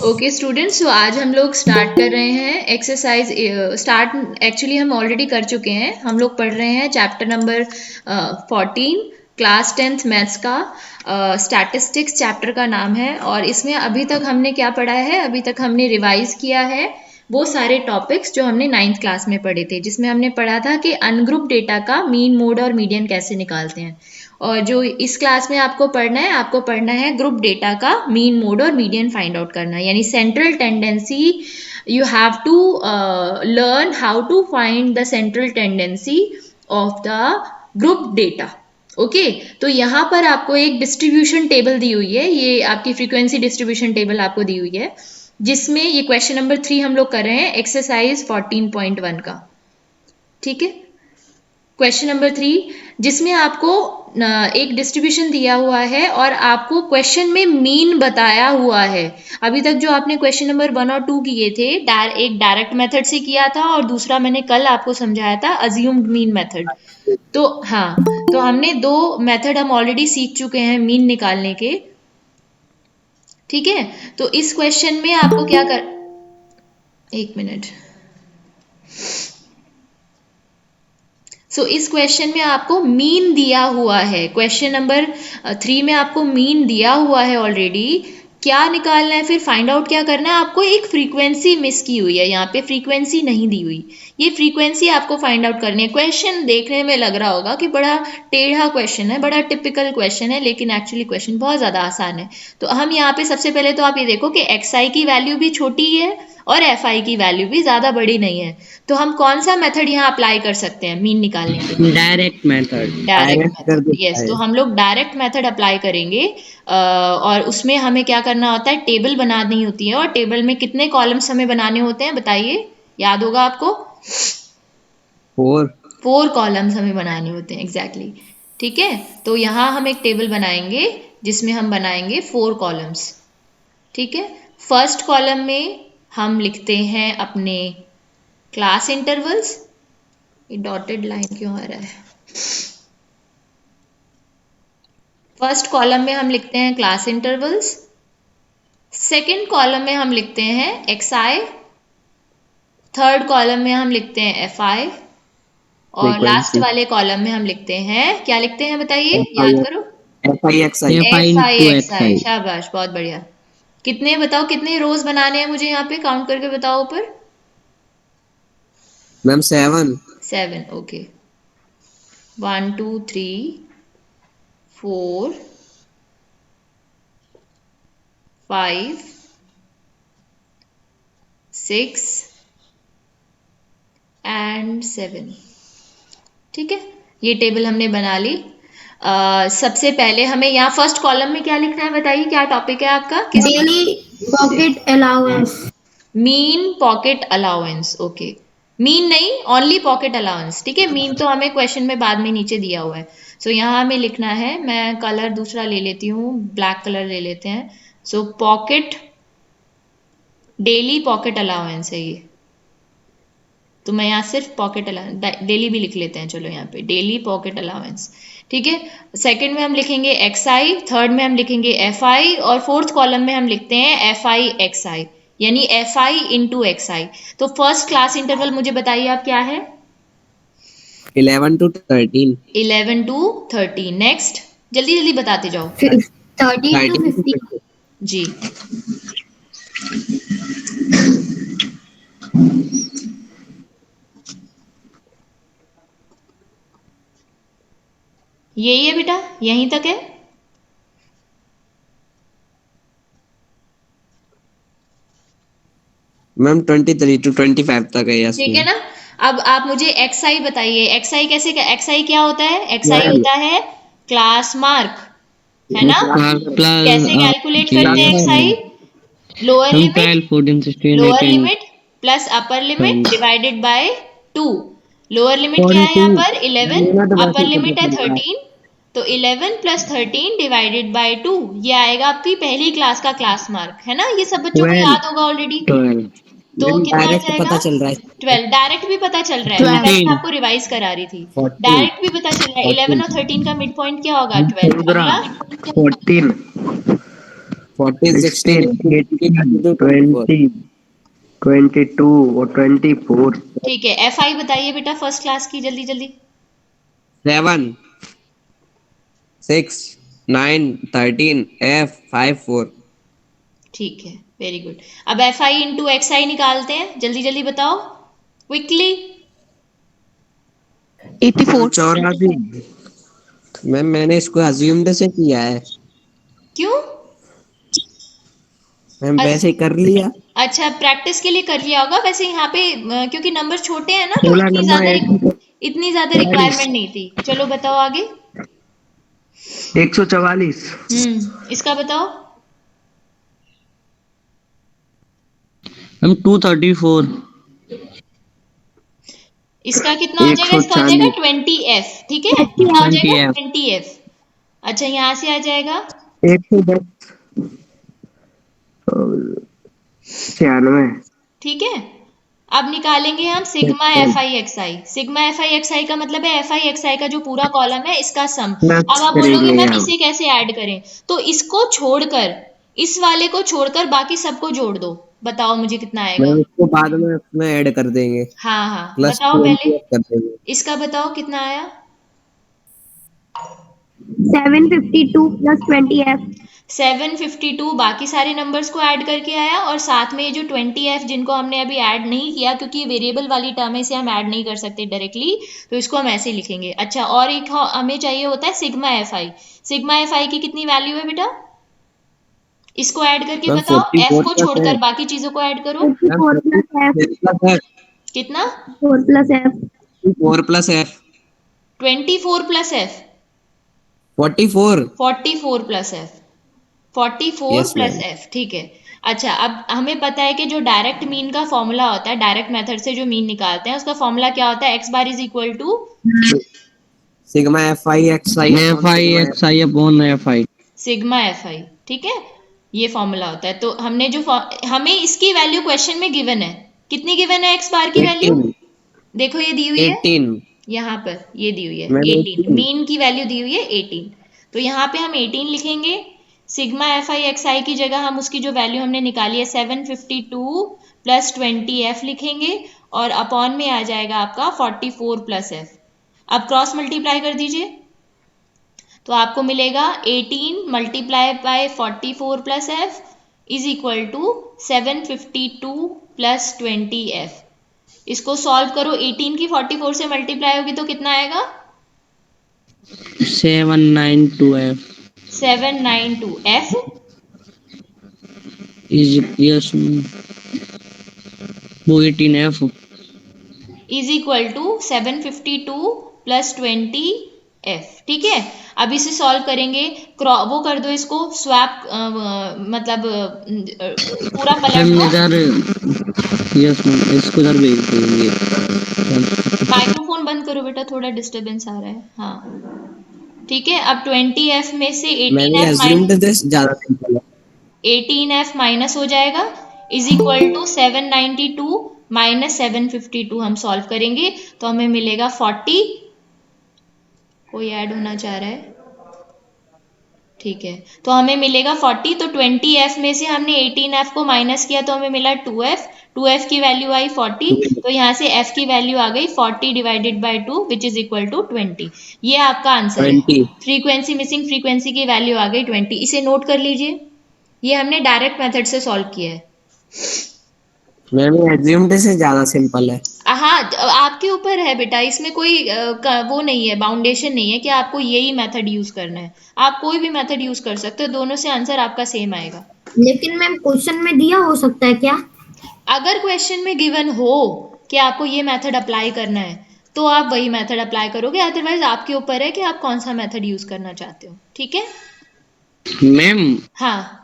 Okay students, तो आज हम लोग स्टार्ट कर रहे हैं एक्सरसाइज। स्टार्ट एक्चुअली हम ऑलरेडी कर चुके हैं। हम लोग पढ़ रहे हैं chapter number 14, class 10th maths का। स्टैटिस्टिक्स चैप्टर का नाम है। और इसमें अभी तक हमने क्या पढ़ा है? अभी तक हमने रिवाइज किया है वो सारे टॉपिक्स जो हमने 9th क्लास में पढ़े थे, जिसमें हमने पढ़ा था कि अनग्रुप डेटा का मीन, मोड और मीडियन कैसे निकालते हैं। और जो इस क्लास में आपको पढ़ना है, आपको पढ़ना है ग्रुप डेटा का मीन, मोड और मीडियन फाइंड आउट करना, यानी central tendency. You have to learn how to find the central tendency of the group data. Okay, तो यहाँ पर आपको एक डिस्ट्रीब्यूशन टेबल दी हुई है, ये आपकी फ्रीक्वेंसी डिस्ट्रीब्यूशन टेबल आपको दी हुई है, जिसमें ये क्वेश्चन नंबर 3 हम लोग कर रहे हैं एक्सरसाइज 14.1 का। ठीक है, क्वेश्चन नंबर 3, जिसमें आपको एक डिस्ट्रीब्यूशन दिया हुआ है और आपको क्वेश्चन में मीन बताया हुआ है। अभी तक जो आपने क्वेश्चन नंबर 1 और 2 किए थे, एक डायरेक्ट मेथड से किया था और दूसरा मैंने कल आपको समझाया था अज्यूम्ड मीन मेथड। तो हाँ, तो हमने 2 मेथड हम ऑलरेडी सीख चुके हैं मीन निकालने के। ठीक है, तो इस क्वेश्चन में आपको क्या कर, एक मिनट। इस क्वेश्चन में आपको मीन दिया हुआ है। क्वेश्चन नंबर 3 में आपको मीन दिया हुआ है ऑलरेडी। क्या निकालना है फिर? फाइंड आउट क्या करना है आपको? एक फ्रीक्वेंसी मिस की हुई है, यहाँ पे फ्रीक्वेंसी नहीं दी हुई, ये फ्रीक्वेंसी आपको फाइंड आउट करनी है। क्वेश्चन देखने में लग रहा होगा कि बड़ा टेढ़ा क्वेश्चन है, बड़ा टिपिकल क्वेश्चन है, लेकिन एक्चुअली क्वेश्चन बहुत ज़्यादा आसान है। तो हम यहाँ पे सबसे पहले तो आप ये देखो कि xi की वैल्यू भी छोटी है और fi की वैल्यू भी ज़्यादा बड़ी नहीं है। तो हम कौन सा मेथड यहाँ अप्लाई कर सकते हैं मीन निकालने के लिए? Direct method. Direct method, yes. तो हम लोग डायरेक्ट मेथड अप्लाई करेंगे। और उसमें हमें क्या करना होता है? टेबल बनानी होती है। और टेबल में कितने कॉलम्स हमें बनाने होते हैं बताइए, याद होगा आपको? 4 कॉलम्स हमें बनाने होते हैं, एग्जैक्टली। ठीक है, तो यहाँ हम एक टेबल बनाएंगे जिसमें हम बनाएंगे 4 कॉलम्स। ठीक है, फर्स्ट कॉलम में हम लिखते हैं अपने क्लास इंटरवल्स। ये डॉटेड लाइन क्यों आ रहा है? फर्स्ट कॉलम में हम लिखते हैं क्लास इंटरवल्स। सेकंड कॉलम में हम लिखते हैं xi। थर्ड कॉलम में हम लिखते हैं fi। और लास्ट वाले कॉलम में हम लिखते हैं, क्या लिखते हैं बताइए, याद करो? fi। शाबाश, बहुत बढ़िया। कितने बताओ, कितने रोज बनाने हैं मुझे यहाँ पे? काउंट करके बताओ ऊपर। मैम 7। Okay, 1 2 3 4 5 6 and 7। ठीक है, ये टेबल हमने बना ली। सबसे पहले हमें यहाँ फर्स्ट कॉलम में क्या लिखना है बताइए, क्या टॉपिक है आपका? Daily pocket allowance. Mean pocket allowance. Okay, mean नहीं, ओनली पॉकेट अलाउंस। ठीक है, मीन तो हमें क्वेश्चन में बाद में नीचे दिया हुआ है। यहाँ हमें लिखना है, मैं कलर दूसरा ले लेती हूँ, ब्लैक कलर ले लेते हैं। पॉकेट, डेली पॉकेट अलाउंस है ये। तो मैं यहाँ सिर्फ पॉकेट अलाउंस, डेली भी लिख लेते हैं, चलो यहाँ पे डेली पॉकेट अलाउंस। ठीक है, सेकंड में हम लिखेंगे xi, थर्ड में हम लिखेंगे fi, और फोर्थ कॉलम में हम लिखते हैं fi xi, यानी fi इंटू xi। तो फर्स्ट क्लास इंटरवल मुझे बताइए आप क्या है? 11 to 13। 11 to 13। नेक्स्ट, जल्दी जल्दी बताते जाओ। 13 to 15। जी, यही है बेटा, यहीं तक है। मैम 23 to 25 तक है। यस ठीक है ना। अब आप मुझे xi बताइए, xi कैसे, xi क्या होता है? xi होता है क्लास मार्क, है ना? कैसे कैलकुलेट करते हैं xi? Lower limit plus upper limit divided by 2। Lower limit क्या है यहाँ पर? 11, अपर लिमिट है 13। तो 11 प्लस 13 डिवाइडेड बाय 2, ये आएगा आपकी पहली क्लास का क्लास मार्क, है ना? ये सब बच्चों को याद होगा ऑलरेडी। तो कितना आ जाएगा? पता चल रहा है। 12। डायरेक्ट भी पता चल रहा है, मैं वैसे आपको रिवाइज करा रही थी। डायरेक्ट भी पता चल रहा है। 11 और 13 का मिड पॉइंट क्या होगा? 12। अगला 14। 14, 16, 18, 24, 20, 22 और 24। ठीक है, FI बताइए बेटा फर्स्ट क्लास की, जल्दी जल्दी। 7, 6, 9, 13, F 5, 4। ठीक है, वेरी गुड। अब FI इंटू XI निकालते हैं, जल्दी जल्दी बताओ क्विकली। 84। 84। मैम मैंने इसको अज्यूम्ड से किया है। क्यों? मैम अस- वैसे ही कर लिया। अच्छा, प्रैक्टिस के लिए कर लिया होगा। वैसे यहाँ पे क्योंकि नंबर छोटे हैं ना, तो सोलह नंबर इतनी ज्यादा 44। रिक्वायरमेंट नहीं थी। चलो बताओ आगे। 144। इसका बताओ। हम 234। इसका कितना हो जाएगा? इसका हो जाएगा 140। 20F। ठीक है, कितना हो जाएगा? 20F। 20F। अच्छा, यहाँ से आ जाएगा 110। 96। ठीक है। अब निकालेंगे हम sigma FI XI। Sigma FI XI का मतलब है FI XI का जो पूरा कॉलम है इसका सम। अब प्लस आप बोलोगे करेंगे मैम हम। इसे कैसे ऐड करें? तो इसको छोड़कर, इस वाले को छोड़कर बाकी सबको जोड़ दो। बताओ मुझे कितना आएगा। मैम इसको बाद में उसमें ऐड कर देंगे। हाँ हाँ, प्लस बताओ पहले। 20 कर देंगे। इसका बताओ कितना आया। 752 plus 20F। 752 बाकी सारे नंबर्स को ऐड करके आया, और साथ में ये जो 20F जिनको हमने अभी ऐड नहीं किया क्योंकि ये वेरिएबल वाली टर्म है, इसे हम ऐड नहीं कर सकते डायरेक्टली, तो इसको हम ऐसे लिखेंगे। अच्छा, और एक हमें चाहिए होता है सिग्मा FI। सिग्मा FI की कितनी वैल्यू है बेटा? इसको ऐड करके मैम बताओ। F 44 को प्लस है। छोड़कर बाकी चीजों को ऐड करो। 44 plus F। 4 प्लस कितना? 4 plus F। 4 plus F 24 plus F। 44। 44 plus F। 44 yes plus ma'am. F। ठीक है। अच्छा, अब हमें पता है कि जो डायरेक्ट मीन का फॉर्मूला होता है, डायरेक्ट मेथड से जो मीन निकालते हैं, उसका फॉर्मूला क्या होता है? X bar is equal to sigma FI XI upon sigma F। FI upon FI। Sigma FI। ठीक है, ये फॉर्मूला होता है। तो हमने जो हमें इसकी वैल्यू क्वेश्चन में गिवन है। कितनी गिवन है X बार की वैल्यू? 18, देखो ये दी हुई है 18 यहाँ पर, ये दी हुई है मैम 18। 18। मीन की वैल्यू दी हुई है 18। तो यहाँ पे हम 18 लिखेंगे। सिग्मा FI XI की जगह हम उसकी जो वैल्यू हमने निकाली है 752 प्लस 20F लिखेंगे, और अपॉन में आ जाएगा आपका 44 प्लस F। अब क्रॉस मल्टीप्लाई कर दीजिए, तो आपको मिलेगा 18 multiply by 44 plus F is equal to 752 plus 20F। इसको सॉल्व करो, 18 की 44 से मल्टीप्लाई होगी तो कितना आएगा? 792F 792F इज यस वो 18F। Is equal to 752 plus 20F। ठीक है, अब इसे सॉल्व करेंगे। वो कर दो इसको स्वैप, मतलब पूरा पलट मैम दो। इधर यस मैम इसको इधर भेज देंगे। माइक्रोफोन बंद करो बेटा, थोड़ा डिस्टरबेंस आ रहा है। हाँ, ठीक है। अब 20F में से मैंने 18F अज्यूम्ड दिस ज्यादा सिंपल है। 18F माइनस हो जाएगा, इज इक्वल टू 792 माइनस 752। हम सॉल्व करेंगे तो हमें मिलेगा 40। कोई ऐड होना चाह रहा है? ठीक है, तो हमें मिलेगा 40। तो 20F में से हमने 18F को माइनस किया तो हमें मिला 2F। 2F की वैल्यू आई 40, तो यहाँ से F की वैल्यू आ गई 40 divided by 2 which is equal to 20। ये आपका आंसर है। 20। फ्रीक्वेंसी, मिसिंग फ्रीक्वेंसी की वैल्यू आ गई 20। इसे नोट कर लीजिए, ये हमने डायरेक्ट मेथड से सॉल्व किया है। मैंने अज्यूम्ड से ज्यादा सिंपल है। हाँ, आपके ऊपर है बेटा, इसमें कोई वो नहीं है, बाउंडेशन नहीं है कि आपको यही मेथड यूज करना है। आप कोई भी मेथड यूज कर सकते हो, दोनों से आंसर आपका सेम आएगा। लेकिन मैम क्वेश्चन में दिया हो सकता है क्या? अगर क्वेश्चन में गिवन हो कि आपको ये मेथड अप्लाई करना है, तो आप वही मेथड अप्लाई करोगे, अदरवाइज आपके ऊपर है कि आप कौन सा मेथड यूज करना चाहते हो। ठीक है। मैम हाँ,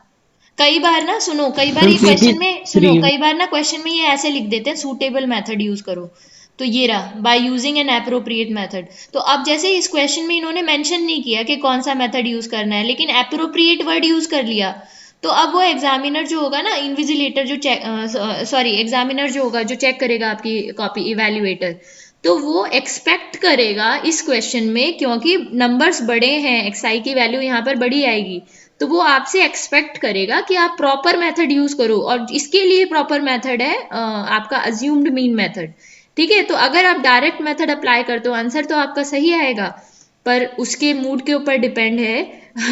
कई बार ना सुनो, कई बार मैम ये सीधी क्वेश्चन में सुनो, 3। कई बार ना क्वेश्चन में ये ऐसे लिख देते हैं सूटेबल मेथड यूज करो। तो ये रहा by using N appropriate method. तो अब जैसे इस क्वेश्चन में इन्होंने मेंशन नहीं किया कि कौन सा मेथड यूज करना है, लेकिन एप्रोप्रिएट वर्ड यूज कर लिया, तो अब वो एग्जामिनर जो होगा ना, इन्विजिलेटर जो चेक, सॉरी एग्जामिनर जो होगा, जो चेक करेगा आपकी कॉपी, इवेल्युएटर, तो वो एक्सपेक्ट करेगा इस क्वेश्चन में, क्योंकि नंबर्स बड़े हैं, XI की वैल्यू यहाँ पर बड़ी आएगी, तो वो आपसे एक्सपेक्ट करेगा कि आप प्रॉपर मेथड यूज करो, और इसके लिए प्रॉपर मेथड है आपका अज्यूम्ड मीन मेथड। ठीक है, तो अगर आप डायरेक्ट मेथड अप्लाई करते हो आंसर तो आपका सही आएगा, पर उसके मूड के ऊपर डिपेंड है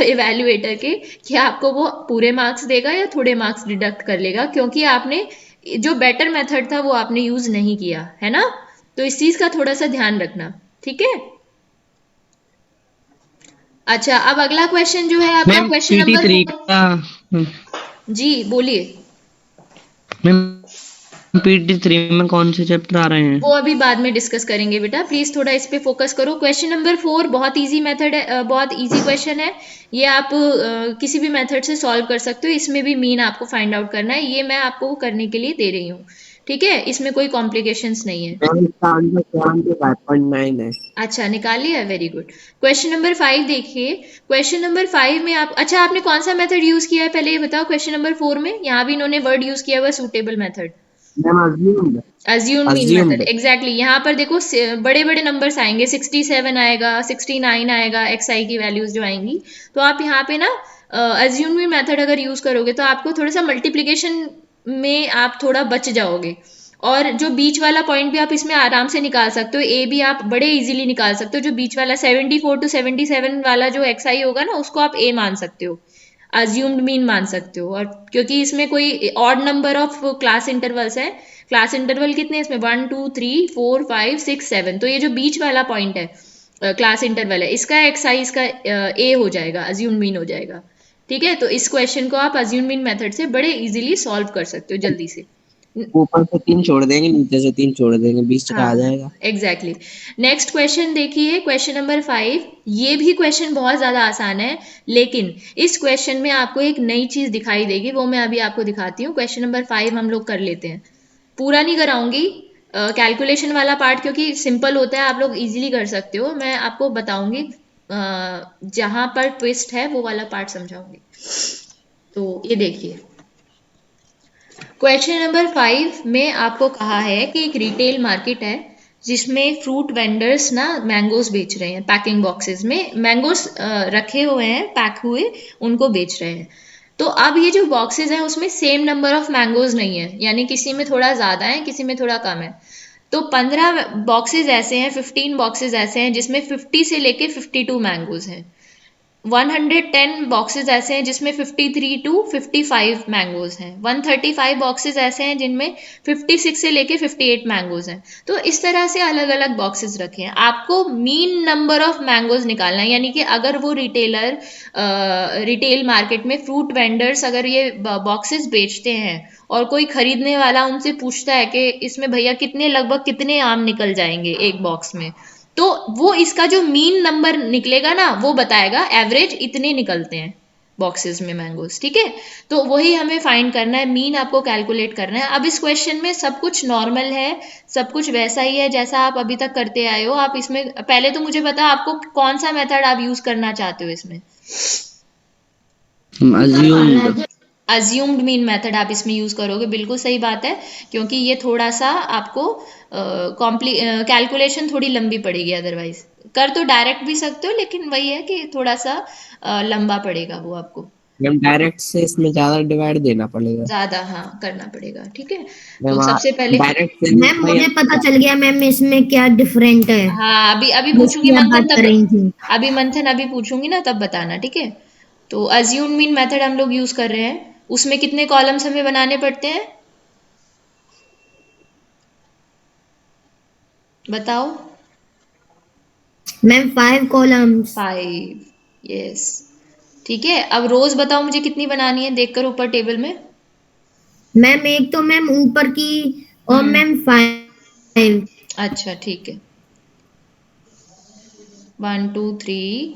इवैल्यूएटर के कि आपको वो पूरे मार्क्स देगा या थोड़े मार्क्स डिडक्ट कर लेगा, क्योंकि आपने जो बेटर मेथड था वो आपने यूज नहीं किया है ना। तो इस चीज का थोड़ा सा ध्यान रखना, ठीक है। अच्छा, अब अगला क्वेश्चन जो है आपका मैम क्वेश्चन पीटी नंबर 3 4। का जी बोलिए। मैम पीटी 3 में कौन से चैप्टर आ रहे हैं? वो अभी बाद में डिस्कस करेंगे बेटा, प्लीज थोड़ा इस पे फोकस करो। क्वेश्चन नंबर 4 बहुत इजी मेथड है, बहुत इजी क्वेश्चन है। ये आप किसी भी मेथड से सॉल्व कर सकते हो, इसमें भी मीन आपको फाइंड आउट करना है, ये मैं आपको करने के लिए दे रही हूँ। ठीक है, इसमें कोई कॉम्प्लिकेशंस नहीं है। मैम इसका आंसर 75.9 है। अच्छा, निकाल लिया, वेरी गुड। क्वेश्चन नंबर 5 देखिए। क्वेश्चन नंबर 5 में आप, अच्छा आपने कौन सा मेथड यूज किया है पहले ये बताओ। क्वेश्चन नंबर 4 में यहाँ भी इन्होंने वर्ड यूज किया हुआ है suitable method, ma'am assumed. Assume mean method. Assumed. Exactly, यहाँ पर देखो बड़े बड़े नंबर्स आएंगे, 67 आएगा, 69 आएगा, एक्स आई की वैल्यूज जो आएंगी, तो आप यहाँ पे ना अज्यूम मीन मेथड अगर यूज करोगे तो आपको थोड़ा सा मल्टीप्लीकेशन में आप थोड़ा बच जाओगे, और जो बीच वाला पॉइंट भी आप इसमें आराम से निकाल सकते हो, ए भी आप बड़े इजीली निकाल सकते हो। जो बीच वाला 74 टू 77 वाला जो एक्स आई होगा ना, उसको आप ए मान सकते हो, अज्यूम्ड मीन मान सकते हो। और क्योंकि इसमें कोई odd number of class intervals है, क्लास इंटरवल कितने इसमें 1 2 3 4 5 6 7, तो ये जो बीच वाला पॉइंट है क्लास इंटरवल है, इसका एक्स आई इसका ए हो जाएगा, अज्यूम्ड मीन हो जाएगा। ठीक है, तो इस क्वेश्चन को आप अज्यूम मीन मेथड से बड़े इजीली सॉल्व कर सकते हो जल्दी से। ऊपर से 3 छोड़ देंगे, नीचे से 3 छोड़ देंगे, 20 का आ हाँ, जाएगा। एग्जैक्टली। नेक्स्ट क्वेश्चन देखिए, क्वेश्चन नंबर 5। ये भी क्वेश्चन बहुत ज्यादा आसान है, लेकिन इस क्वेश्चन में आपको एक नई चीज दिखाई देगी, वो मैं अभी आपको दिखाती हूँ। क्वेश्चन नंबर 5 हम लोग कर लेते हैं, पूरा नहीं कराऊंगी कैलकुलेशन वाला पार्ट, क्योंकि सिंपल होता है, आप लोग इजीली कर सकते हो। मैं आपको बताऊंगी जहां पर ट्विस्ट है वो वाला पार्ट समझाऊंगी। तो ये देखिए, क्वेश्चन नंबर 5 में आपको कहा है कि एक रिटेल मार्केट है जिसमें फ्रूट वेंडर्स ना मैंगोस बेच रहे हैं, पैकिंग बॉक्सेस में मैंगोस रखे हुए हैं, पैक हुए, उनको बेच रहे हैं। तो अब ये जो बॉक्सेस हैं उसमें सेम नंबर ऑफ मैंगोज नहीं है, यानी किसी में थोड़ा ज़्यादा है, किसी में थोड़ा कम है। तो 15 बॉक्सेस ऐसे हैं, 15 बॉक्सेस ऐसे हैं जिसमें 50 से लेके 52 मैंगोज हैं। 110 बॉक्सेस ऐसे हैं जिसमें 53 टू 55 मैंगोज हैं। 135 बॉक्सेस ऐसे हैं जिनमें 56 से लेके 58 मैंगोज हैं। तो इस तरह से अलग अलग बॉक्सेस रखे हैं, आपको मीन नंबर ऑफ मैंगोज निकालना है। यानी कि अगर वो रिटेलर रिटेल मार्केट में फ्रूट वेंडर्स अगर ये बॉक्सेस बेचते हैं और कोई खरीदने वाला उनसे पूछता है कि इसमें भैया कितने, लगभग कितने आम निकल जाएंगे एक बॉक्स में, तो वो इसका जो मीन नंबर निकलेगा ना वो बताएगा, एवरेज इतने निकलते हैं बॉक्सेस में मैंगोस। ठीक है, तो वही हमें फाइंड करना है, मीन आपको कैलकुलेट करना है। अब इस क्वेश्चन में सब कुछ नॉर्मल है, सब कुछ वैसा ही है जैसा आप अभी तक करते आए हो। आप इसमें पहले तो मुझे बताओ आपको कौन सा मेथड आप यूज करना चाहते हो इसमें। अज्यूम्ड। अज्यूम्ड मीन मेथड आप इसमें यूज करोगे, बिल्कुल सही बात है, क्योंकि ये थोड़ा सा आपको कैलकुलेशन थोड़ी लंबी पड़ेगी, अदरवाइज कर तो डायरेक्ट भी सकते हो, लेकिन वही है कि थोड़ा सा लंबा पड़ेगा वो आपको, मैम डायरेक्ट से इसमें ज्यादा डिवाइड देना पड़ेगा। ज्यादा हाँ करना पड़ेगा। ठीक है, तो मैम सबसे पहले डायरेक्ट से मैम मुझे पता चल गया मैम इसमें क्या डिफरेंट है, हाँ, अभी अभी पूछूंगी जिसकी आप मंथन बात तब, कर रही थी। अभी पूछूंगी ना तब बताना। ठीक है, तो अज्यूम मीन मेथड हम लोग यूज कर रहे हैं, उसमें कितने कॉलम्स हमें बनाने पड़ते हैं बताओ। Ma'am 5 columns. 5, यस। ठीक है, अब रोज बताओ मुझे कितनी बनानी है, देखकर ऊपर टेबल में। मैम एक तो मैम ऊपर की, और हम्म, मैम 5। अच्छा ठीक है, 1 2 3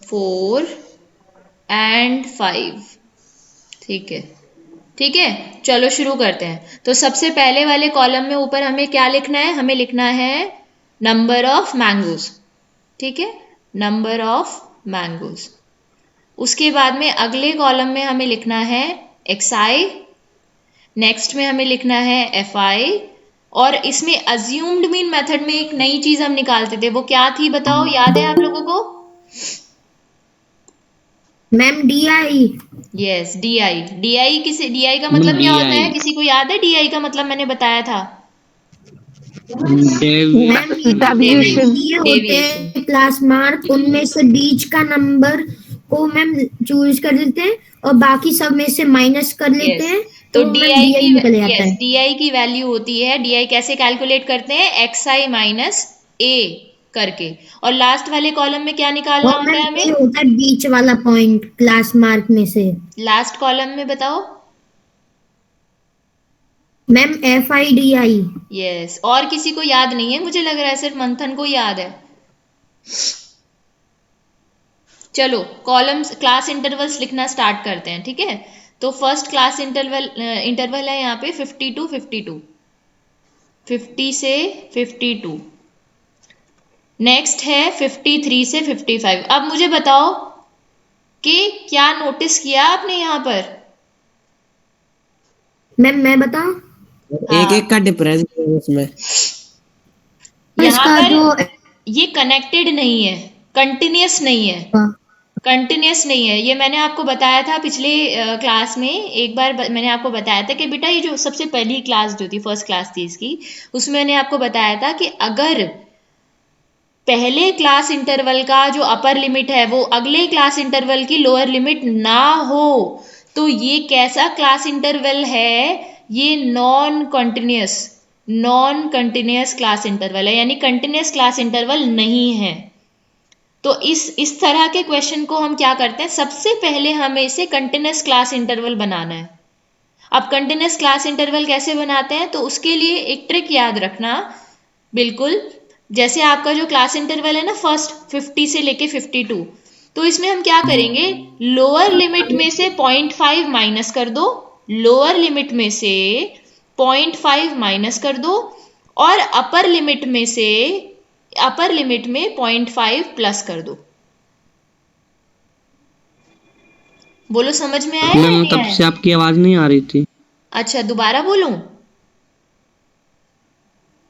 4 एंड 5। ठीक है, ठीक है, चलो शुरू करते हैं। तो सबसे पहले वाले कॉलम में ऊपर हमें क्या लिखना है, हमें लिखना है नंबर ऑफ मैंगोज। ठीक है, नंबर ऑफ मैंगोज। उसके बाद में अगले कॉलम में हमें लिखना है एक्स आई, नेक्स्ट में हमें लिखना है एफ आई, और इसमें अज्यूम्ड मीन मेथड में एक नई चीज हम निकालते थे, वो क्या थी बताओ, याद है आप लोगों को। Ma'am DI। Yes, DI। DI किसे, DI का मैम मतलब क्या होता है? DI किसी को याद है DI का मतलब? मैंने बताया था। मैम ये डेविएशन। दिए होते डेविएशन। हैं क्लास मार्क, उनमें से बीच का नंबर को मैम चूज कर लेते हैं और बाकी सब में से माइनस कर लेते यस, हैं, तो तो मैम DI DI की, निकल जाता यस, है। DI की वैल्यू होती है, DI कैसे कैलकुलेट करते हैं? XI माइनस A करके। और लास्ट वाले कॉलम में क्या निकालना और होता मैम है ये हमें? होता है बीच वाला पॉइंट क्लास मार्क में से। लास्ट कॉलम में बताओ। Ma'am FIDI। यस, और किसी को याद नहीं है? मुझे लग रहा है सिर्फ मंथन को याद है। चलो कॉलम्स, क्लास इंटरवल्स लिखना स्टार्ट करते हैं, ठीक है? तो फर्स्ट क्लास इंटरवल इंटरवल है यहाँ पे 50 टू 52, 50 से 52। नेक्स्ट है 53 से 55। अब मुझे बताओ कि क्या नोटिस किया आपने यहाँ पर? मैम मैं बताऊं? एक हाँ, एक का डिफरेंस है उसमें। यहाँ इसका पर जो ये कनेक्टेड नहीं है, कंटिन्यूस नहीं है, कंटिन्यूस नहीं है। ये मैंने आपको बताया था पिछले क्लास में। एक बार मैंने आपको बताया था कि बेटा ये जो सबसे पहली क्लास जो थी, फर्स्ट क्लास थी इसकी, उसमें मैंने आपको बताया था कि अगर पहले क्लास इंटरवल का जो अपर लिमिट है वो अगले क्लास इंटरवल की लोअर लिमिट ना हो, तो ये कैसा क्लास इंटरवल है? ये नॉन कंटिन्यूस क्लास इंटरवल है, यानी कंटिन्यूस क्लास इंटरवल नहीं है। तो इस तरह के क्वेश्चन को हम क्या करते हैं, सबसे पहले हमें इसे कंटिन्यूस क्लास इंटरवल बनाना है। अब कंटिन्यूस क्लास इंटरवल कैसे बनाते हैं? तो उसके लिए एक ट्रिक याद रखना, बिल्कुल। जैसे आपका जो क्लास इंटरवल है ना, फर्स्ट 50 से लेके 52, तो इसमें हम क्या करेंगे? लोअर लिमिट में से 0.5 माइनस कर दो, लोअर लिमिट में से 0.5 माइनस कर दो, और अपर लिमिट में 0.5 प्लस कर दो। बोलो, समझ में आया या मैम नहीं तब आया? से आपकी आवाज नहीं आ रही थी। अच्छा, दोबारा बोलूं?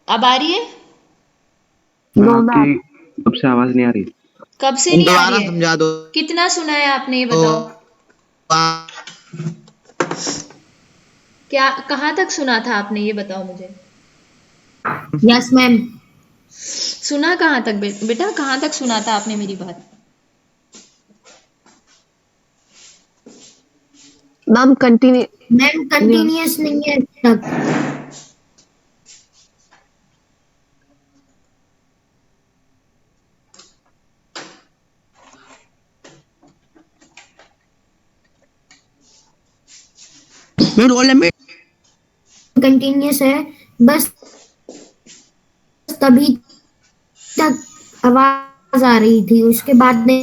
अब आ रही है? आपकी अब से आवाज नहीं आ रही। कब से नहीं आ रही दोबारा है? समझा दो। कितना सुना है आपने, ये बताओ। क्या, कहाँ तक सुना था आपने, ये बताओ मुझे। Yes ma'am. सुना कहाँ तक बेटा, कहाँ तक सुना था आपने मेरी बात? Ma'am continue. मैम कंटिन्यूअस नहीं है अब तक। कंटिन्यूअस है, बस तभी तक आवाज आ रही थी, उसके बाद नहीं।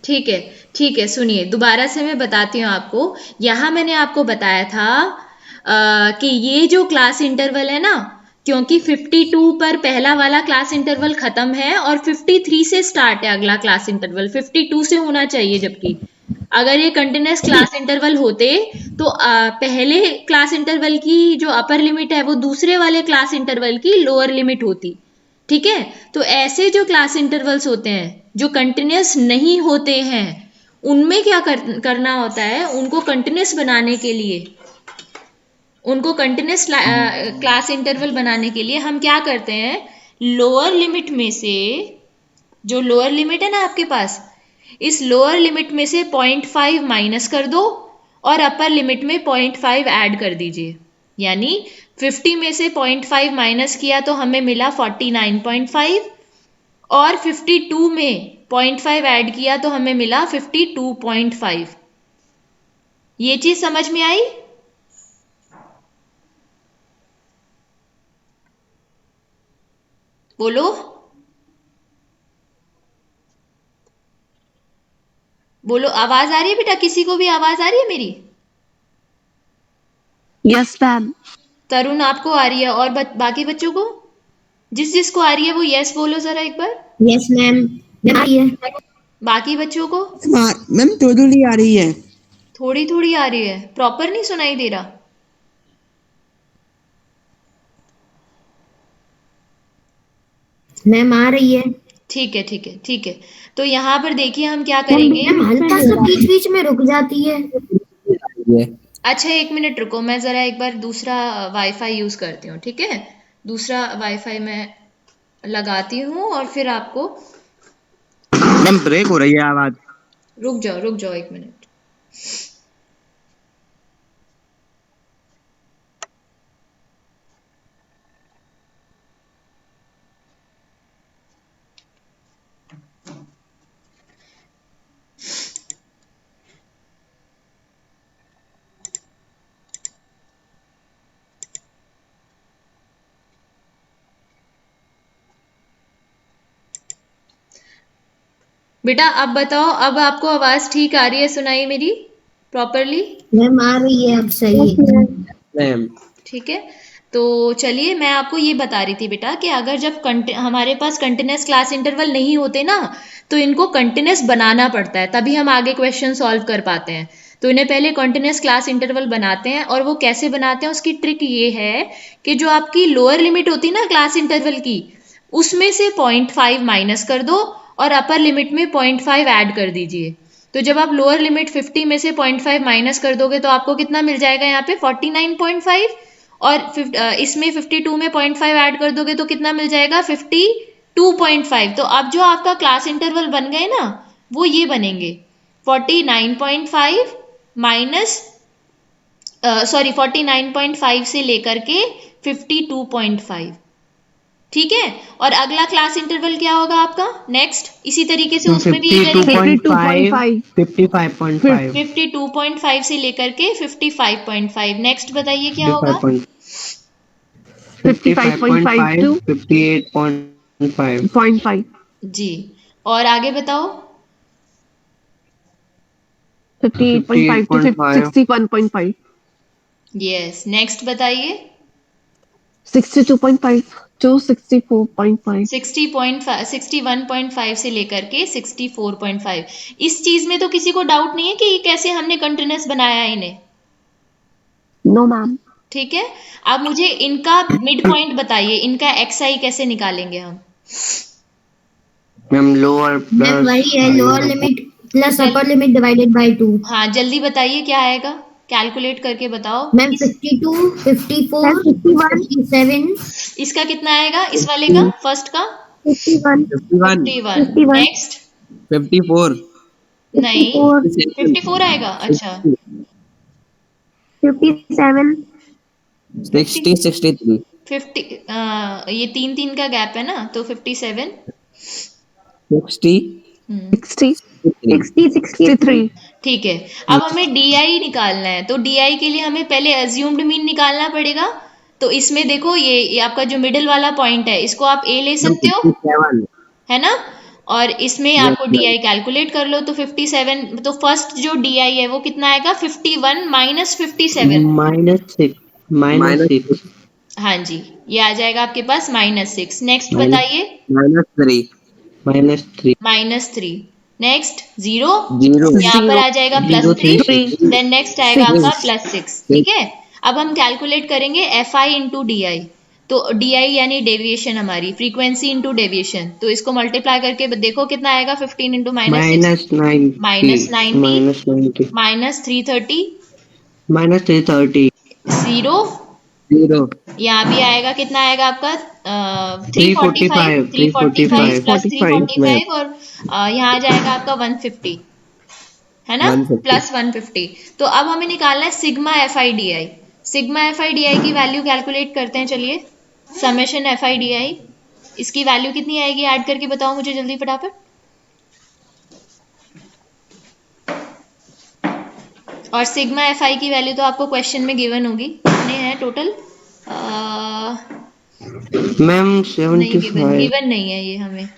ठीक है, ठीक है, सुनिए दोबारा से मैं बताती हूँ आपको। यहाँ मैंने आपको बताया था कि ये जो क्लास इंटरवल है ना, क्योंकि 52 पर पहला वाला क्लास इंटरवल खत्म है और 53 से स्टार्ट है अगला क्लास इंटरवल, 52 से होना चाहिए। जबकि अगर ये कंटिन्यूस क्लास इंटरवल होते तो पहले क्लास इंटरवल की जो अपर लिमिट है वो दूसरे वाले क्लास इंटरवल की लोअर लिमिट होती। ठीक है? तो ऐसे जो क्लास इंटरवल्स होते हैं जो कंटिन्यूस नहीं होते हैं, उनमें क्या करना होता है, उनको कंटिन्यूस बनाने के लिए, उनको कंटिन्यूस क्लास इंटरवल बनाने के लिए हम क्या करते हैं? लोअर लिमिट में से, जो लोअर लिमिट है ना आपके पास, इस लोअर लिमिट में से 0.5 माइनस कर दो और अपर लिमिट में 0.5 ऐड कर दीजिए। यानी 50 में से 0.5 माइनस किया तो हमें मिला 49.5, और 52 में 0.5 ऐड किया तो हमें मिला 52.5। ये चीज समझ में आई? बोलो, बोलो, आवाज आ रही है बेटा? किसी को भी आवाज आ रही है मेरी? Yes ma'am. तरुण, आपको आ रही है? और बाकी बच्चों को, जिस जिसको आ रही है वो यस बोलो जरा एक बार। Yes ma'am. आ रही है। बाकी बच्चों को? मैम थोड़ी आ रही है। थोड़ी थोड़ी आ रही है, प्रॉपर नहीं सुनाई दे रहा। मैम आ रही है। ठीक है ठीक है ठीक है। तो यहाँ पर देखिए हम क्या करेंगे। मैम हल्का सा बीच बीच में रुक जाती है। ये अच्छा एक मिनट रुको, मैं ज़रा एक बार दूसरा वाईफाई यूज़ करती हूँ, ठीक है। दूसरा वाईफाई मैं लगाती हूँ और फिर आपको, मैम ब्रेक हो रही है आवाज। रुक जाओ एक मिनट। बेटा अब बताओ, अब आपको आवाज़ ठीक आ रही है, सुनाई मेरी प्रॉपरली? मैम आ रही है अब सही है। मैम ठीक है। तो चलिए मैं आपको ये बता रही थी बेटा कि अगर जब हमारे पास कंटिन्यूस क्लास इंटरवल नहीं होते ना, तो इनको कंटिन्यूस बनाना पड़ता है, तभी हम आगे क्वेश्चन सॉल्व कर पाते हैं। तो इन्हें पहले कंटिन्यूस क्लास इंटरवल बनाते हैं, और वो कैसे बनाते हैं उसकी ट्रिक ये है कि जो आपकी लोअर लिमिट होती है ना क्लास इंटरवल की, उसमें से 0.5 माइनस कर दो और अपर लिमिट में 0.5 ऐड कर दीजिए। तो जब आप लोअर लिमिट 50 में से 0.5 माइनस कर दोगे तो आपको कितना मिल जाएगा यहाँ पे 49.5, और इसमें 52 में 0.5 ऐड कर दोगे तो कितना मिल जाएगा 52.5। तो अब जो आपका क्लास इंटरवल बन गए ना, वो ये बनेंगे 49.5 माइनस, सॉरी 49.5 से लेकर के 52.5। ठीक है। और अगला क्लास इंटरवल क्या होगा आपका नेक्स्ट, इसी तरीके से उसमें भी ये करेंगे 52.5 55.5 52.5 से लेकर के 55.5। नेक्स्ट बताइए क्या होगा। 55.5 to 58.5 0.5 जी, और आगे बताओ। 58.5 to 58.5 61.5 यस, नेक्स्ट बताइए। 62.5 to 64.5 61.5 से लेकर के 64.5। इस चीज में तो किसी को डाउट नहीं है कि ये कैसे हमने कंटिन्यूस बनाया है इन्हें? No ma'am. ठीक है। अब मुझे इनका मिड पॉइंट बताइए, इनका एक्स आई कैसे निकालेंगे हम? मैम लोअर मैम प्लस वही है लोअर लिमिट प्लस चल, अपर लिमिट डिवाइडेड बाय 2। हाँ जल्दी बताइए क्या आएगा, कैलकुलेट करके बताओ। मैम 52, 54, 51 57, इसका कितना आएगा, इस वाले का फर्स्ट का? 51 51 51। 51 नेक्स्ट? 54 नहीं, 54 54 आएगा, अच्छा। 57 50, 60 63 50, ये तीन तीन का गैप है ना, तो 57। 60 हम्म, 60 63 60 63 ठीक है। अब हमें डी आई निकालना है, तो डी आई के लिए हमें पहले अज्यूम्ड मीन निकालना पड़ेगा। तो इसमें देखो ये आपका जो मिडिल वाला पॉइंट है, इसको आप ए ले सकते हो, 57 है ना। और इसमें यस आपको डी मैम आई कैलकुलेट कर लो, तो 57, तो फर्स्ट जो डी आई है वो कितना आएगा 51 माइनस 57। माइनस माइनस 6 हाँ जी, ये आ जाएगा आपके पास -6। नेक्स्ट माइनस बताइए। -3 -3 -3। नेक्स्ट 0, 0 यहाँ पर 0 आ जाएगा 0 +3। 3 3 देन नेक्स्ट आएगा 6 आपका +6। ठीक है। अब हम कैलकुलेट करेंगे F I into D I. तो डी आई यानी डेविएशन, हमारी फ्रीक्वेंसी इंटू डेविएशन, तो इसको मल्टीप्लाई करके देखो कितना आएगा 15 इंटू -6, -90 -90, -90 -330, -330 0। 0 यहाँ भी आएगा, कितना आएगा आपका 345, 345 345 345 प्लस 345 मैम 345, और यहाँ आ जाएगा आपका 150, है ना, 150 प्लस 150। तो अब हमें निकालना है sigma F I D I. Sigma F I D I की वैल्यू कैलकुलेट करते हैं, चलिए। Summation F I D I, इसकी वैल्यू कितनी आएगी, ऐड करके बताओ मुझे जल्दी फटाफट। और सिग्मा एफ आई की वैल्यू तो आपको क्वेश्चन में गिवन होगी, कितने हैं टोटल? मैम नहीं, गिवन 75 गिवन नहीं है ये हमें,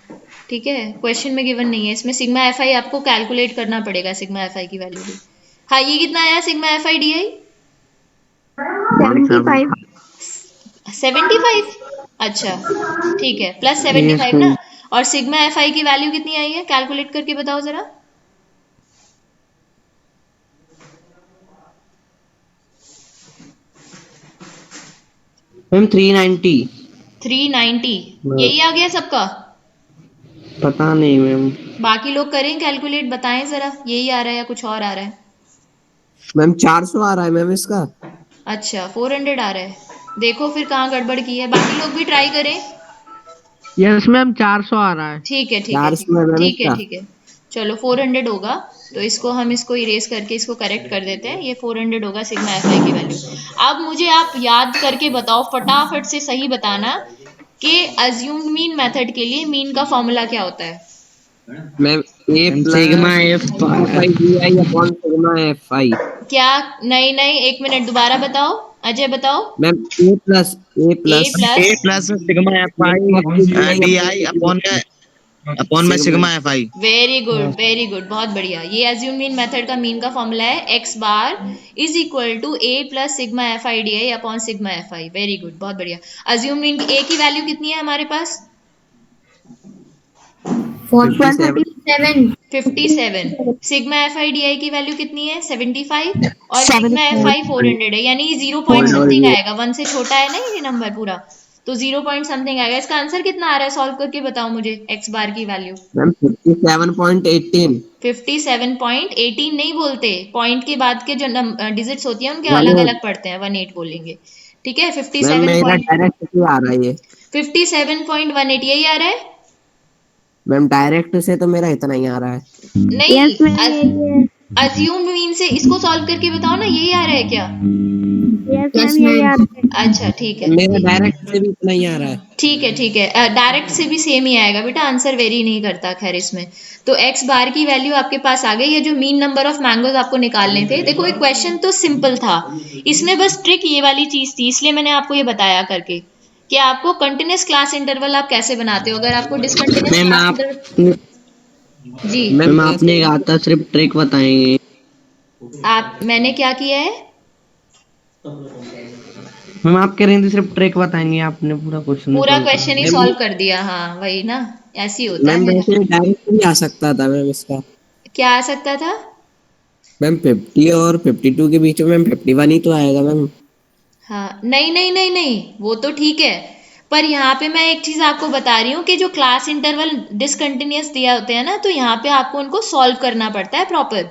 ठीक है, क्वेश्चन में गिवन नहीं है। इसमें सिग्मा एफ आई आपको कैलकुलेट करना पड़ेगा, सिग्मा एफ आई की वैल्यू भी। हाँ, ये कितना आया sigma F I D I? 75 75। अच्छा, ठीक है, प्लस यस 75 ना। मैम और सिग्मा एफ आई की वैल्यू कितनी आई है, कैलकुलेट करके बताओ जरा। मैम 390 390, यही आ गया सबका? पता नहीं मैम। बाकी लोग करें कैलकुलेट, बताएं जरा यही आ रहा है या कुछ और आ रहा है। मैम 400 आ रहा है मैम इसका। अच्छा 400 आ रहा है, देखो फिर कहाँ गड़बड़ की है, बाकी लोग भी ट्राई करें। यस मैम 400 आ रहा है। ठीक है ठीक है 400 है मैम ठीक है इसका। ठीक है। चलो 400 होगा, तो इसको हम इसको इरेज करके इसको करेक्ट कर देते हैं। ये 400 होगा सिग्मा एफ आई की वैल्यू। अब मुझे आप याद करके बताओ, फटाफट से सही बताना कि अज्यूम्ड मीन मेथड के लिए मीन का फॉर्मूला क्या होता है। Ma'am A sigma plus F. Sigma phi D I upon sigma F I. क्या? नहीं नहीं, एक मिनट, दोबारा बताओ, अजय बताओ। Ma'am A A plus plus A plus sigma F sigma I phi D I D upon I upon upon में sigma. Sigma F I. Very good, बहुत बढ़िया। ये अज्यूम मीन मेथड का मीन का फॉर्मूला है, X bar is equal to A plus sigma F I D I upon sigma F I. Very good, बहुत बढ़िया। Assume mean ए की value कितनी है हमारे पास? 47 57। Sigma F I D I की वैल्यू कितनी है? 75। और सिग्मा एफ 75। आई 400 है, यानी 0 पॉइंट समथिंग आएगा, 1 से छोटा है ना ये नंबर पूरा, तो 0 पॉइंट समथिंग आएगा। इसका आंसर कितना आ रहा है? सॉल्व करके बताओ मुझे एक्स बार की वैल्यू। मैम 57.18। 57.18 नहीं बोलते, पॉइंट के बाद के जो डिजिट्स होती हैं उनके अलग 18। अलग पढ़ते हैं, 18 बोलेंगे। ठीक है, मैम मेरा डायरेक्ट से आ रहा है ये। 57.18 यही आ रहा है। मैम डायरेक्ट से तो मेरा इतना ही आ रहा है। नहीं, यस मैम यही है। अज्यूम मीन से इसको सॉल्व करके बताओ ना, यही आ रहा है क्या? यस यस मैम यही मैम। आ रहा है। अच्छा ठीक है मेरा डायरेक्ट से भी इतना ही आ रहा है। ठीक है ठीक है, डायरेक्ट से भी सेम ही आएगा बेटा, आंसर वेरी नहीं करता खैर इसमें। तो एक्स बार की वैल्यू आपके पास आ गई। ये जो मीन नंबर ऑफ मैंगोज आपको निकालने थे, देखो एक क्वेश्चन तो सिंपल था, इसमें बस ट्रिक ये वाली चीज थी, इसलिए मैंने आपको ये बताया करके कि आपको कंटिन्यूस क्लास इंटरवल आप कैसे बनाते हो। अगर आपको डिसकंटिन्यूस मैम क्लास आप इंटरवल, जी मैम मैम आपने ऐसे कहा था सिर्फ ट्रिक बताएंगे। आप, मैंने क्या किया है? मैम आप कह रही थी सिर्फ ट्रिक बताएंगे, आपने पूरा क्वेश्चन पूरा सॉल्व कर क्वेश्चन ही दिया। मैम सॉल्व कर दिया, हाँ वही ना, ऐसे ही होता मैम है। वैसे डायरेक्ट भी आ सकता था मैम इसका। क्या आ सकता था? मैम 50 और 52 के बीच में मैम 51 ही तो आएगा मैम। हाँ नहीं नहीं नहीं नहीं, वो तो ठीक है, पर यहाँ पे मैं एक चीज आपको बता रही हूँ कि जो क्लास इंटरवल डिसकंटिन्यूअस दिया होते हैं ना, तो यहाँ पे आपको उनको सॉल्व करना पड़ता है प्रॉपर,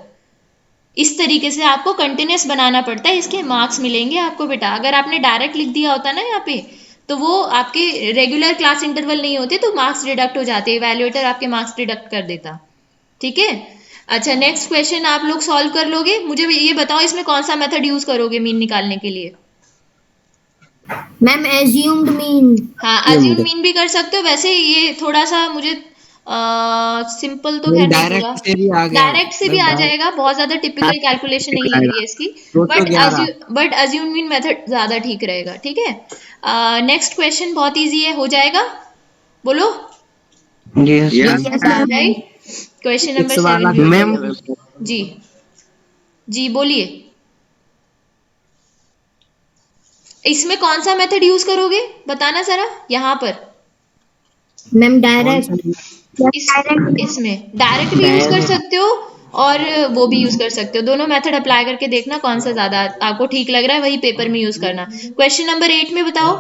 इस तरीके से आपको कंटिन्यूअस बनाना पड़ता है, इसके मार्क्स मिलेंगे आपको बेटा। अगर आपने डायरेक्ट लिख दिया होता ना यहाँ पे, तो वो आपके रेगुलर क्लास इंटरवल नहीं होते, तो मार्क्स डिडक्ट हो जाते, इवैल्यूएटर आपके मार्क्स डिडक्ट कर देता। ठीक है, अच्छा नेक्स्ट क्वेश्चन आप लोग सॉल्व कर लोगे। मुझे ये बताओ इसमें कौन सा मेथड यूज करोगे मीन निकालने के लिए? Ma'am assumed mean. हाँ अज्यूम मीन भी कर सकते हो, वैसे ये थोड़ा सा मुझे सिंपल तो खैर मैम नहीं लगा। डायरेक्ट से भी आ गया। डायरेक्ट से भी मैम आ डायरेक्ट जाएगा, बहुत ज्यादा टिपिकल कैलकुलेशन नहीं लग रही है इसकी, बट 211। अज्यूम मीन मेथड ज्यादा ठीक रहेगा। ठीक है, नेक्स्ट क्वेश्चन बहुत इजी है, हो जाएगा, बोलो। Yes yes yes ma'am. Right, question number 6 वाला 7। मैम। जी जी बोलिए, इसमें कौन सा मेथड यूज करोगे बताना जरा यहाँ पर। मैम कौन सा? डायरेक्ट। इसमें डायरेक्ट भी यूज कर सकते हो और वो भी यूज कर सकते हो, दोनों मेथड अप्लाई करके देखना कौन सा ज्यादा आपको ठीक लग रहा है, वही पेपर में यूज करना। क्वेश्चन नंबर 8 में बताओ।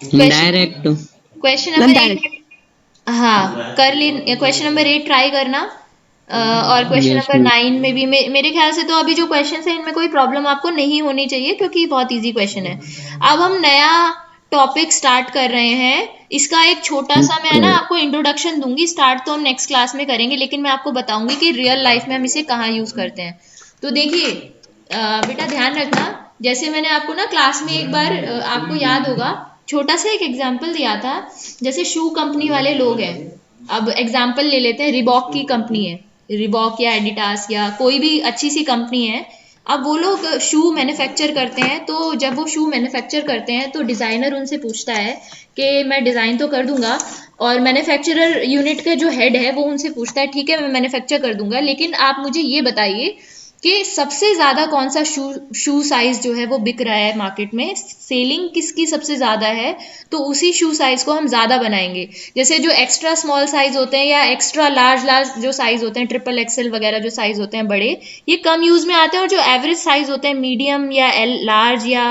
Direct. Question ma'am number 8, direct. हाँ कर ली, क्वेश्चन नंबर 8 ट्राई करना। और क्वेश्चन यस नंबर मैम। 9 में भी मेरे ख्याल से तो अभी जो क्वेश्चन है इनमें कोई प्रॉब्लम आपको नहीं होनी चाहिए, क्योंकि बहुत इजी क्वेश्चन है। अब हम नया टॉपिक स्टार्ट कर रहे हैं, इसका एक छोटा सा मैं ना आपको इंट्रोडक्शन दूंगी। स्टार्ट तो हम नेक्स्ट क्लास में करेंगे, लेकिन मैं आपको बताऊंगी कि रियल लाइफ में हम इसे कहाँ यूज करते हैं। तो देखिए बेटा ध्यान रखना, जैसे मैंने आपको ना क्लास में एक बार आपको याद होगा छोटा सा एक एग्जाम्पल दिया था, जैसे शू कंपनी वाले लोग हैं। अब एग्जाम्पल ले लेते हैं, रिबॉक की कंपनी है, रिबॉक या एडिडास या कोई भी अच्छी सी कंपनी है। अब वो लोग शू मैन्युफैक्चर करते हैं, तो जब वो शू मैन्युफैक्चर करते हैं तो डिज़ाइनर उनसे पूछता है कि मैं डिज़ाइन तो कर दूंगा, और मैन्युफैक्चरर यूनिट का जो हेड है वो उनसे पूछता है ठीक है मैं मैन्युफैक्चर कर दूंगा, लेकिन आप मुझे ये बताइए कि सबसे ज्यादा कौन सा शू साइज जो है वो बिक रहा है मार्केट में, सेलिंग किसकी सबसे ज्यादा है, तो उसी शू साइज को हम ज्यादा बनाएंगे। जैसे जो एक्स्ट्रा स्मॉल साइज होते हैं या एक्स्ट्रा लार्ज जो साइज होते हैं, ट्रिपल एक्सएल वगैरह जो साइज होते हैं बड़े, ये कम यूज में आते हैं, और जो एवरेज साइज होते हैं मीडियम या लार्ज या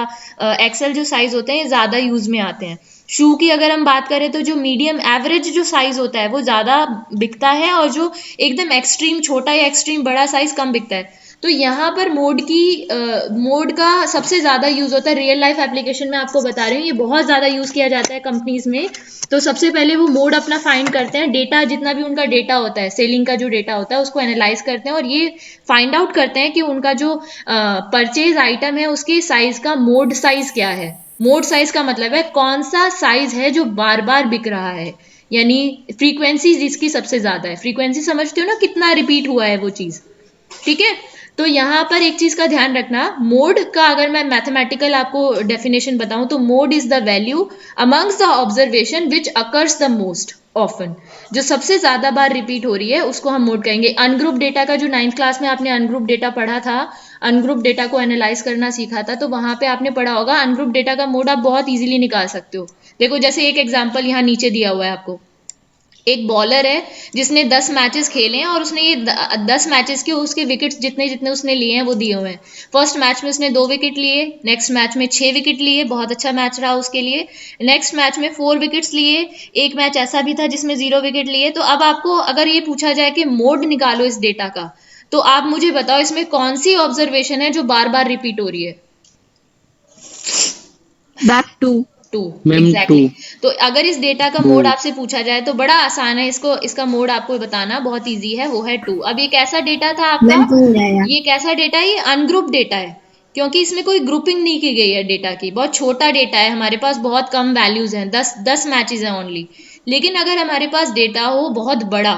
एक्सएल जो साइज होते हैं ये ज्यादा यूज में आते हैं। शू की अगर हम बात करें तो जो मीडियम एवरेज जो साइज होता है वो ज्यादा बिकता है, और जो एकदम एक्सट्रीम छोटा या एक्सट्रीम बड़ा साइज कम बिकता है। तो यहाँ पर मोड का सबसे ज्यादा यूज होता है। रियल लाइफ एप्लीकेशन में आपको बता रही हूँ, ये बहुत ज्यादा यूज किया जाता है कंपनीज में। तो सबसे पहले वो मोड अपना फाइंड करते हैं, डेटा जितना भी उनका डेटा होता है, सेलिंग का जो डेटा होता है उसको एनालाइज करते हैं, और ये फाइंड आउट करते हैं कि उनका जो परचेज आइटम है उसके साइज का मोड साइज क्या है। मोड साइज का मतलब है कौन सा साइज है जो बार बार बिक रहा है, यानी फ्रीक्वेंसी जिसकी सबसे ज्यादा है। फ्रीक्वेंसी समझते हो ना, कितना रिपीट हुआ है वो चीज, ठीक है। तो यहाँ पर एक चीज का ध्यान रखना, मोड का अगर मैं मैथमेटिकल आपको डेफिनेशन बताऊं तो mode is the value amongst the observation which occurs the most often. जो सबसे ज्यादा बार रिपीट हो रही है उसको हम मोड कहेंगे। अनग्रुप डेटा का जो 9th क्लास में आपने अनग्रुप डेटा पढ़ा था, अनग्रुप डेटा को एनालाइज करना सीखा था, तो वहां पे आपने पढ़ा होगा अनग्रुप डेटा का मोड आप बहुत इजीली निकाल सकते हो। देखो जैसे एक एग्जांपल यहाँ नीचे दिया हुआ है आपको, एक बॉलर है जिसने 10 मैचेस खेले हैं और उसने ये 10 मैचेस के उसके विकेट्स जितने जितने उसने लिए हैं वो दिए हुए हैं। फर्स्ट मैच में उसने 2 विकेट लिए, नेक्स्ट मैच में 6 विकेट लिए, बहुत अच्छा मैच रहा उसके लिए। नेक्स्ट मैच में 4 विकेट्स लिए, एक मैच ऐसा भी था जिसमें 0 विकेट लिए। तो अब आपको अगर ये पूछा जाए कि मोड निकालो इस डेटा का, तो आप मुझे बताओ इसमें कौन सी ऑब्जर्वेशन है जो बार बार रिपीट हो रही है। That two ma'am exactly. Two. तो अगर इस डेटा का मोड आपसे पूछा जाए तो बड़ा आसान है, इसका मोड आपको बताना बहुत इजी है, वो है 2। अब ये कैसा डेटा था आपका, मैम टू है। ये कैसा डेटा है, ये अनग्रुप डेटा है, क्योंकि इसमें कोई ग्रुपिंग नहीं की गई है डेटा की। बहुत छोटा डेटा है, हमारे पास बहुत कम वैल्यूज हैं, 10 मैचेस हैं ओनली। लेकिन अगर हमारे पास डेटा हो बहुत बड़ा,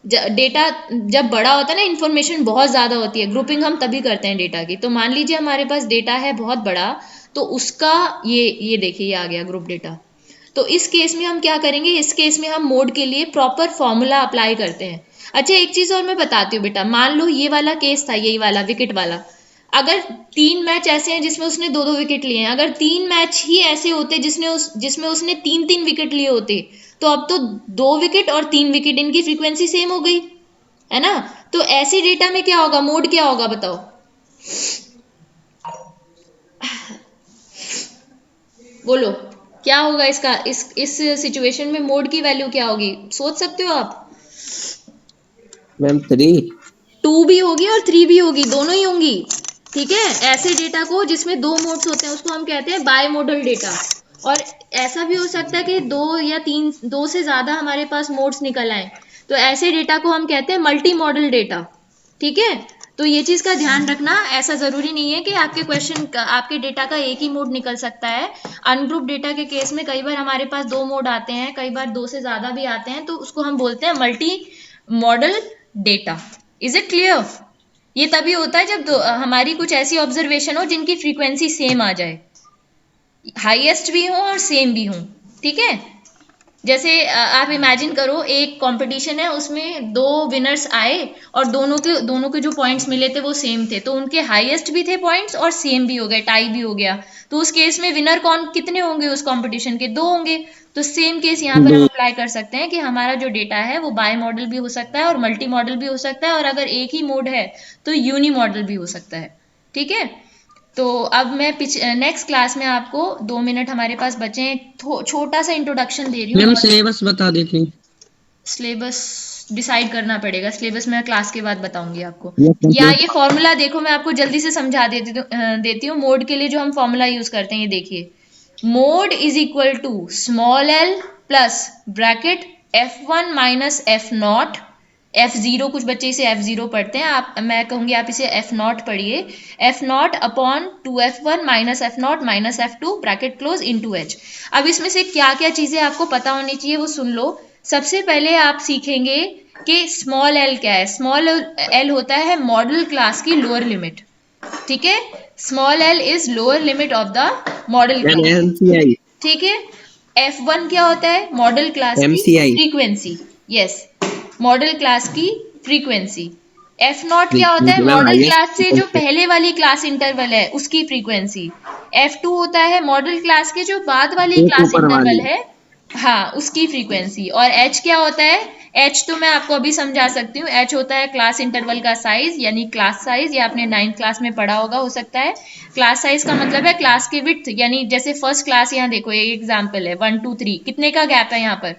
डेटा जब बड़ा होता है ना, इंफॉर्मेशन बहुत ज्यादा होती है, ग्रुपिंग हम तभी करते हैं डेटा की। तो मान लीजिए हमारे पास डेटा है बहुत बड़ा, तो उसका ये देखिए ये आ गया ग्रुप डेटा। तो इस केस में हम क्या करेंगे, इस केस में हम मोड के लिए प्रॉपर फॉर्मूला अप्लाई करते हैं। अच्छा एक चीज और मैं बताती हूँ बेटा, मान लो ये वाला केस था, यही वाला विकेट वाला, अगर 3 मैच ऐसे हैं जिसमें उसने 2-2 विकेट लिए हैं, अगर 3 मैच ही ऐसे होते जिसमें उसने 3-3 विकेट लिए होते, तो अब तो 2 विकेट और 3 विकेट इनकी फ्रीक्वेंसी सेम हो गई, है ना। तो ऐसे डेटा में क्या होगा, मोड क्या होगा बताओ। बोलो क्या होगा इसका, इस सिचुएशन में मोड की वैल्यू क्या होगी, सोच सकते हो आप। मैम 3। 2 भी होगी और 3 भी होगी, दोनों ही होंगी, ठीक है। ऐसे डेटा को जिसमें 2 मोड्स होते हैं उसको हम कहते हैं बाय मॉडल डेटा। और ऐसा भी हो सकता है कि 2 या 3, 2 से ज्यादा हमारे पास मोड्स निकल आए, तो ऐसे डेटा को हम कहते हैं मल्टी मॉडल डेटा, ठीक है। तो ये चीज का ध्यान रखना, ऐसा जरूरी नहीं है कि आपके क्वेश्चन आपके डेटा का एक ही मोड निकल सकता है। अनग्रुप डेटा के केस में कई बार हमारे पास 2 मोड आते हैं, कई बार 2 से ज्यादा भी आते हैं, तो उसको हम बोलते हैं multi modal data. Is it clear. ये तभी होता है जब हमारी कुछ ऐसी ऑब्जर्वेशन हो जिनकी फ्रीक्वेंसी सेम आ जाए, हाईएस्ट भी हो और सेम भी हो, ठीक है। जैसे आप इमेजिन करो एक कंपटीशन है, उसमें 2 विनर्स आए और दोनों के जो पॉइंट्स मिले थे वो सेम थे, तो उनके हाईएस्ट भी थे पॉइंट्स और सेम भी हो गए, टाई भी हो गया। तो उस केस में विनर कितने होंगे उस कंपटीशन के, 2 होंगे। तो सेम केस यहाँ पर हम अप्लाई कर सकते हैं कि हमारा जो डेटा है वो बाय मॉडल भी हो सकता है और मल्टी मॉडल भी हो सकता है, और अगर एक ही मोड है तो यूनी मॉडल भी हो सकता है, ठीक है। तो अब मैं नेक्स्ट क्लास में आपको 2 मिनट हमारे पास बचे हैं, छोटा सा इंट्रोडक्शन दे रही हूँ। मैम सिलेबस बता देती। सिलेबस डिसाइड करना पड़ेगा, सिलेबस मैं क्लास के बाद बताऊंगी आपको। या ये फॉर्मूला देखो, मैं आपको जल्दी से समझा देती हूँ। मोड के लिए जो हम फॉर्मूला यूज करते हैं ये देखिए, mode is equal to small l plus bracket F1 minus F0, F0 कुछ बच्चे इसे F0 पढ़ते हैं, मैं कहूंगी आप इसे F0 पढ़िए, F0 upon 2F1 minus F0 minus F2 bracket close into H। अब इसमें से क्या क्या चीजें आपको पता होनी चाहिए वो सुन लो। सबसे पहले आप सीखेंगे कि स्मॉल एल क्या है। स्मॉल एल होता है मॉडल क्लास की लोअर लिमिट, ठीक है। Small L is lower limit of the model class, MCI। ठीक है। F1 क्या होता है, मॉडल क्लास की MCI। Frequency, yes, model class की फ्रीक्वेंसी। एफ नॉट क्या होता है? मैम मॉडल हाईएस्ट क्लास से जो पहले वाली क्लास इंटरवल है उसकी फ्रीक्वेंसी। F2 होता है मॉडल क्लास के जो बाद वाली एक क्लास ऊपर इंटरवल वाली। है, हाँ उसकी फ्रीक्वेंसी। और H क्या होता है? H तो मैं आपको अभी समझा सकती हूँ। H होता है क्लास इंटरवल का साइज, यानी क्लास साइज। ये आपने 9th क्लास में पढ़ा होगा हो सकता है। क्लास साइज का मतलब है क्लास की विड्थ, यानी जैसे फर्स्ट क्लास, यहाँ देखो ये एग्जाम्पल है 1 2 3, कितने का गैप है यहाँ पर?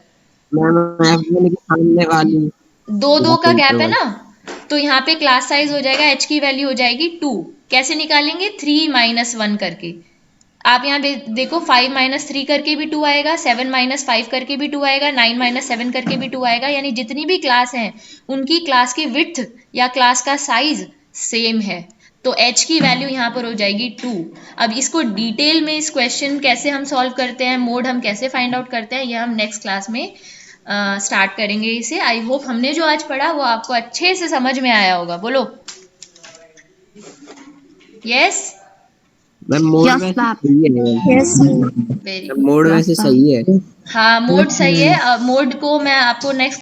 मैम F1 के सामने वाली दो दो क्लास का गैप है इंटरवल। ना, तो यहाँ पे क्लास साइज हो जाएगा, H की वैल्यू हो जाएगी 2। कैसे निकालेंगे? 3 माइनस 1 करके। आप यहाँ देखो 5 माइनस 3 करके भी 2 आएगा, 7 माइनस 5 करके भी 2 आएगा, 9 माइनस 7 करके भी 2 आएगा। यानी जितनी भी क्लास हैं उनकी क्लास की विड्थ या क्लास का साइज सेम है। तो H की वैल्यू यहाँ पर हो जाएगी 2। अब इसको डिटेल में इस क्वेश्चन कैसे हम सॉल्व करते हैं, मोड हम कैसे फाइंड आउट करते हैं, ये हम नेक्स्ट क्लास में स्टार्ट करेंगे इसे। आई होप हमने जो आज पढ़ा वो आपको अच्छे से समझ में आया होगा। बोलो यस। मैम मोड Yes, वैसे ma'am. सही है ma'am. Yes very ma'am, good. Mode Yes, वैसे ma'am. सही है। हाँ मोड सही है। मोड को मैं आपको नेक्स्ट